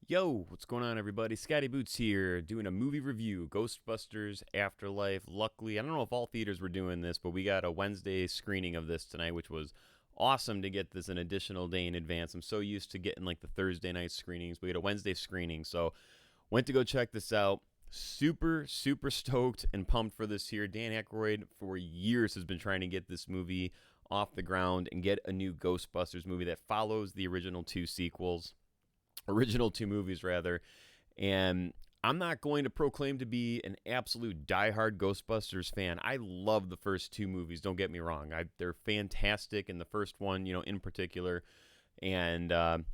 Yo, what's going on, everybody? Scotty Boots here, doing a movie review, Ghostbusters Afterlife. Luckily, I don't know if all theaters were doing this, but we got a Wednesday screening of this tonight, which was awesome to get this an additional day in advance. I'm so used to getting like the Thursday night screenings. We had a Wednesday screening, so went to go check this out. Super, super stoked and pumped for this here. Dan Aykroyd, for years, has been trying to get this movie off the ground and get a new Ghostbusters movie that follows the original two movies rather. And I'm not going to proclaim to be an absolute diehard Ghostbusters fan. I love the first two movies, don't get me wrong. They're fantastic, and the first one, in particular. And I've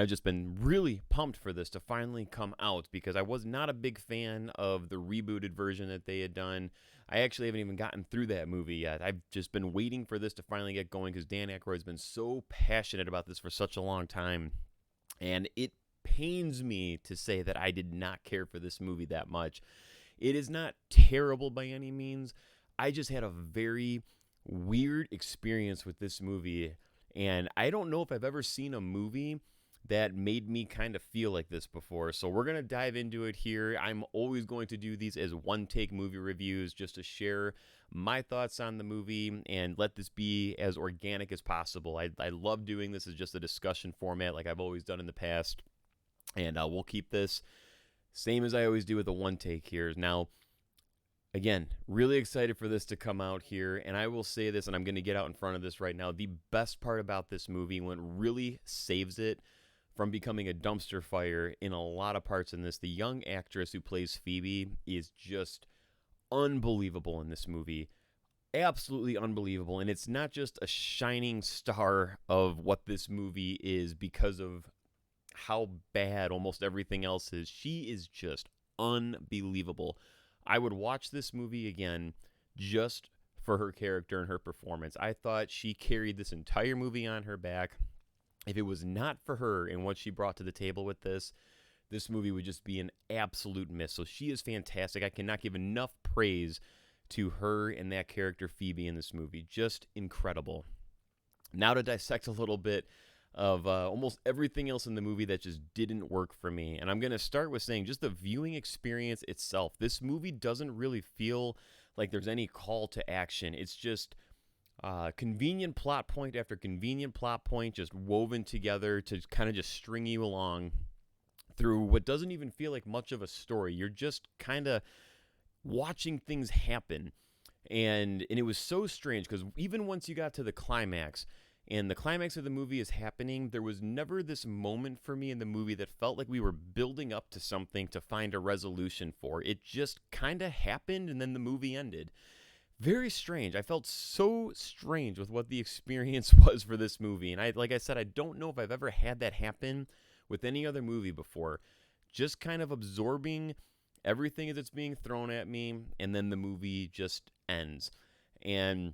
just been really pumped for this to finally come out because I was not a big fan of the rebooted version that they had done. I actually haven't even gotten through that movie yet. I've just been waiting for this to finally get going because Dan Aykroyd's been so passionate about this for such a long time. And it pains me to say that I did not care for this movie that much. It is not terrible by any means. I just had a very weird experience with this movie. And I don't know if I've ever seen a movie that made me kind of feel like this before. So we're going to dive into it here. I'm always going to do these as one take movie reviews just to share my thoughts on the movie and let this be as organic as possible. I love doing this as just a discussion format like I've always done in the past. And we'll keep this same as I always do with the one take here. Now, again, really excited for this to come out here. And I will say this, and I'm going to get out in front of this right now. The best part about this movie, what really saves it from becoming a dumpster fire in a lot of parts in this, the young actress who plays Phoebe is just unbelievable in this movie. Absolutely unbelievable. And it's not just a shining star of what this movie is because of how bad almost everything else is. She is just unbelievable. I would watch this movie again just for her character and her performance. I thought she carried this entire movie on her back. If it was not for her and what she brought to the table with this movie would just be an absolute miss. So she is fantastic. I cannot give enough praise to her and that character Phoebe in this movie. Just incredible. Now to dissect a little bit of almost everything else in the movie that just didn't work for me. And I'm going to start with saying just the viewing experience itself. This movie doesn't really feel like there's any call to action. It's just convenient plot point after convenient plot point just woven together to kind of just string you along through what doesn't even feel like much of a story. You're just kind of watching things happen. And it was so strange because even once you got to the climax, and the climax of the movie is happening, there was never this moment for me in the movie that felt like we were building up to something to find a resolution for. It just kind of happened and then the movie ended. Very strange. I felt so strange with what the experience was for this movie. And like I said, I don't know if I've ever had that happen with any other movie before. Just kind of absorbing everything as it's being thrown at me, and then the movie just ends. And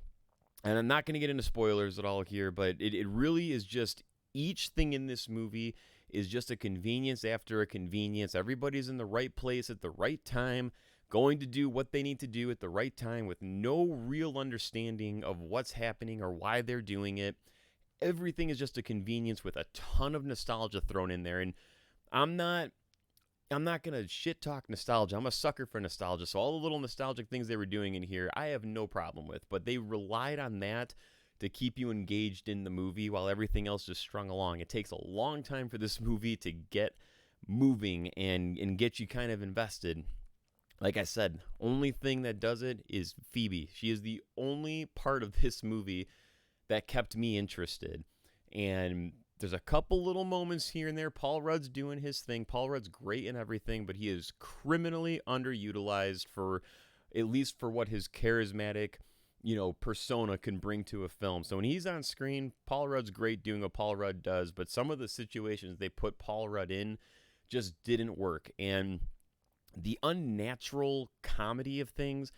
I'm not going to get into spoilers at all here, but it really is just each thing in this movie is just a convenience after a convenience. Everybody's in the right place at the right time, going to do what they need to do at the right time with no real understanding of what's happening or why they're doing it. Everything is just a convenience with a ton of nostalgia thrown in there. And I'm not going to shit talk nostalgia. I'm a sucker for nostalgia. So all the little nostalgic things they were doing in here, I have no problem with. But they relied on that to keep you engaged in the movie while everything else just strung along. It takes a long time for this movie to get moving and get you kind of invested. Like I said, only thing that does it is Phoebe. She is the only part of this movie that kept me interested. And there's a couple little moments here and there. Paul Rudd's doing his thing. Paul Rudd's great in everything, but he is criminally underutilized for at least for what his charismatic, persona can bring to a film. So when he's on screen, Paul Rudd's great doing what Paul Rudd does, but some of the situations they put Paul Rudd in just didn't work. And the unnatural comedy of things,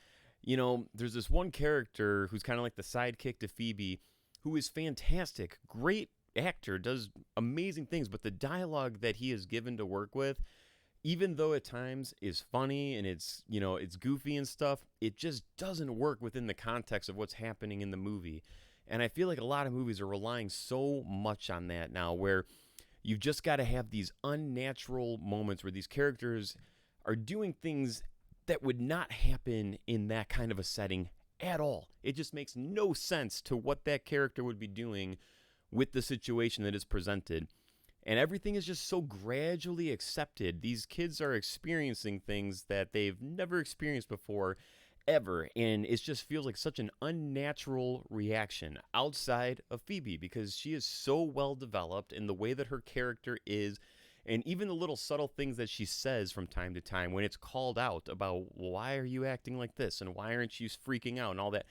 there's this one character who's kind of like the sidekick to Phoebe who is fantastic, great actor, does amazing things, but the dialogue that he is given to work with, even though at times is funny and it's goofy and stuff, it just doesn't work within the context of what's happening in the movie. And I feel like a lot of movies are relying so much on that now, where you've just got to have these unnatural moments where these characters are doing things that would not happen in that kind of a setting at all. It just makes no sense to what that character would be doing with the situation that is presented. And everything is just so gradually accepted. These kids are experiencing things that they've never experienced before, ever. And it just feels like such an unnatural reaction outside of Phoebe because she is so well developed in the way that her character is. And even the little subtle things that she says from time to time when it's called out about why are you acting like this and why aren't you freaking out and all that.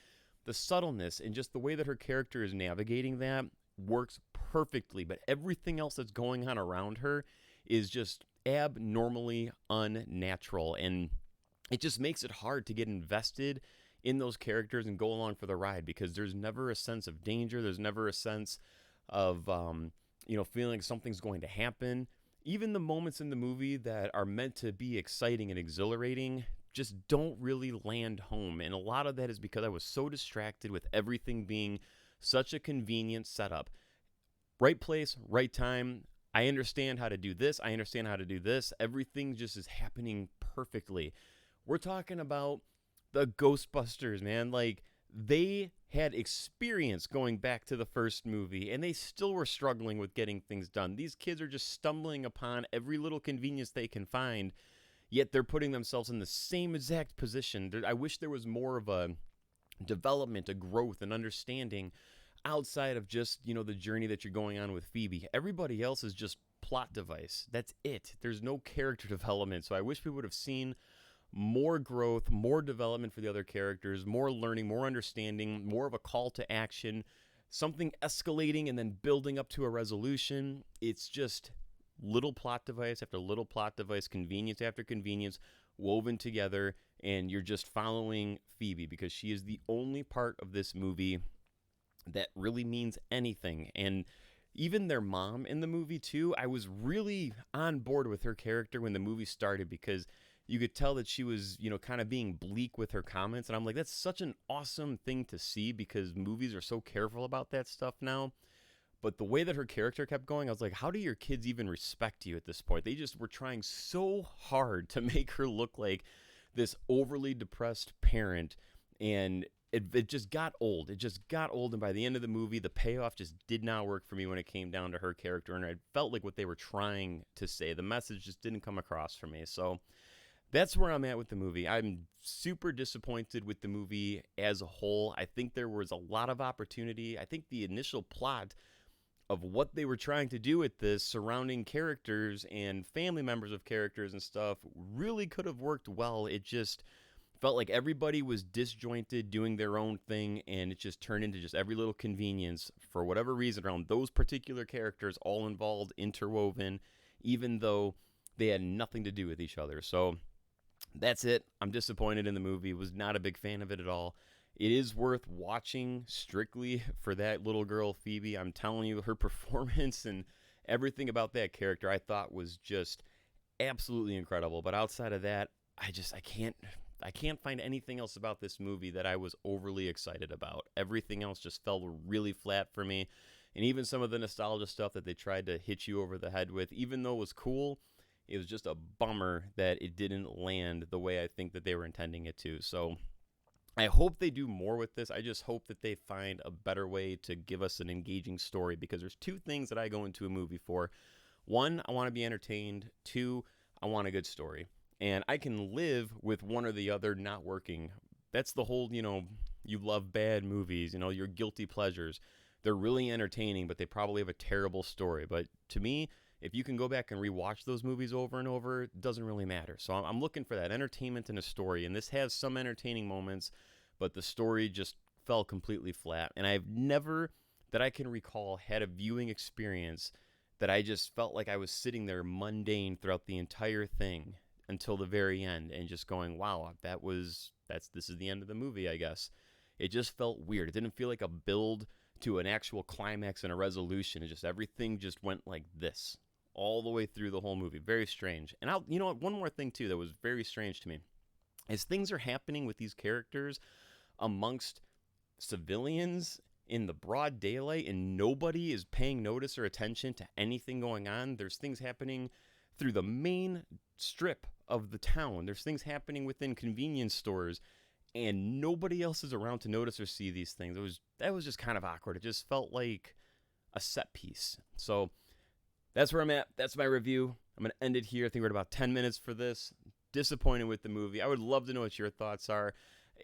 The subtleness and just the way that her character is navigating that works perfectly, but everything else that's going on around her is just abnormally unnatural, and it just makes it hard to get invested in those characters and go along for the ride because there's never a sense of danger. There's never a sense of feeling like something's going to happen. Even the moments in the movie that are meant to be exciting and exhilarating just don't really land home, and a lot of that is because I was so distracted with everything being such a convenient setup. Right place, right time. I understand how to do this. I understand how to do this. Everything just is happening perfectly. We're talking about the Ghostbusters, man. Like, they had experience going back to the first movie, and they still were struggling with getting things done. These kids are just stumbling upon every little convenience they can find, yet they're putting themselves in the same exact position. I wish there was more of a development, a growth, an understanding outside of just, the journey that you're going on with Phoebe. Everybody else is just plot device. That's it. There's no character development. So I wish we would have seen more growth, more development for the other characters, more learning, more understanding, more of a call to action, something escalating and then building up to a resolution. It's just little plot device after little plot device, convenience after convenience, woven together, and you're just following Phoebe because she is the only part of this movie that really means anything. And even their mom in the movie too, I was really on board with her character when the movie started because you could tell that she was, kind of being bleak with her comments. And I'm like, that's such an awesome thing to see because movies are so careful about that stuff now. But the way that her character kept going, I was like, how do your kids even respect you at this point? They just were trying so hard to make her look like this overly depressed parent. And it just got old. It just got old. And by the end of the movie, the payoff just did not work for me when it came down to her character. And I felt like what they were trying to say, the message just didn't come across for me. So that's where I'm at with the movie. I'm super disappointed with the movie as a whole. I think there was a lot of opportunity. I think the initial plot of what they were trying to do with this surrounding characters and family members of characters and stuff really could have worked well. It just felt like everybody was disjointed doing their own thing, and it just turned into just every little convenience for whatever reason around those particular characters, all involved, interwoven, even though they had nothing to do with each other. So that's it. I'm disappointed in the movie. Was not a big fan of it at all. It is worth watching strictly for that little girl, Phoebe. I'm telling you, her performance and everything about that character I thought was just absolutely incredible. But outside of that, I can't find anything else about this movie that I was overly excited about. Everything else just fell really flat for me. And even some of the nostalgia stuff that they tried to hit you over the head with, even though it was cool, it was just a bummer that it didn't land the way I think that they were intending it to. So I hope they do more with this. I just hope that they find a better way to give us an engaging story because there's two things that I go into a movie for. One, I want to be entertained. Two, I want a good story. And I can live with one or the other not working. That's the whole, you love bad movies, your guilty pleasures. They're really entertaining, but they probably have a terrible story. But to me, if you can go back and rewatch those movies over and over, it doesn't really matter. So I'm looking for that entertainment in a story. And this has some entertaining moments, but the story just fell completely flat. And I've never, that I can recall, had a viewing experience that I just felt like I was sitting there mundane throughout the entire thing until the very end and just going, wow, this is the end of the movie, I guess. It just felt weird. It didn't feel like a build to an actual climax and a resolution. It just, everything just went like this all the way through the whole movie. Very strange. And one more thing too that was very strange to me is things are happening with these characters amongst civilians in the broad daylight and nobody is paying notice or attention to anything going on. There's things happening through the main strip of the town. There's things happening within convenience stores and nobody else is around to notice or see these things. That was just kind of awkward. It just felt like a set piece. So that's where I'm at. That's my review. I'm going to end it here. I think we're at about 10 minutes for this. Disappointed with the movie. I would love to know what your thoughts are.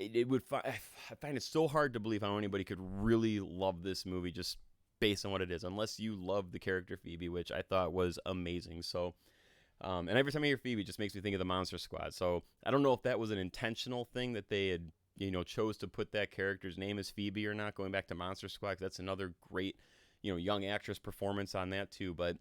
I find it so hard to believe how anybody could really love this movie just based on what it is, unless you love the character Phoebe, which I thought was amazing. So, and every time I hear Phoebe, it just makes me think of the Monster Squad. So I don't know if that was an intentional thing that they had, chose to put that character's name as Phoebe or not. Going back to Monster Squad, 'cause that's another great, young actress performance on that too. But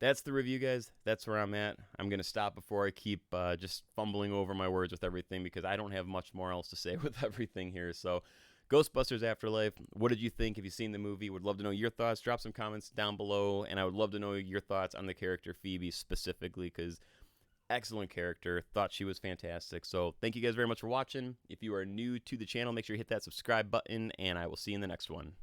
that's the review, guys. That's where I'm at. I'm going to stop before I keep just fumbling over my words with everything because I don't have much more else to say with everything here. So, Ghostbusters Afterlife, what did you think? Have you seen the movie? Would love to know your thoughts. Drop some comments down below, and I would love to know your thoughts on the character Phoebe specifically because excellent character. Thought she was fantastic. So, thank you guys very much for watching. If you are new to the channel, make sure you hit that subscribe button, and I will see you in the next one.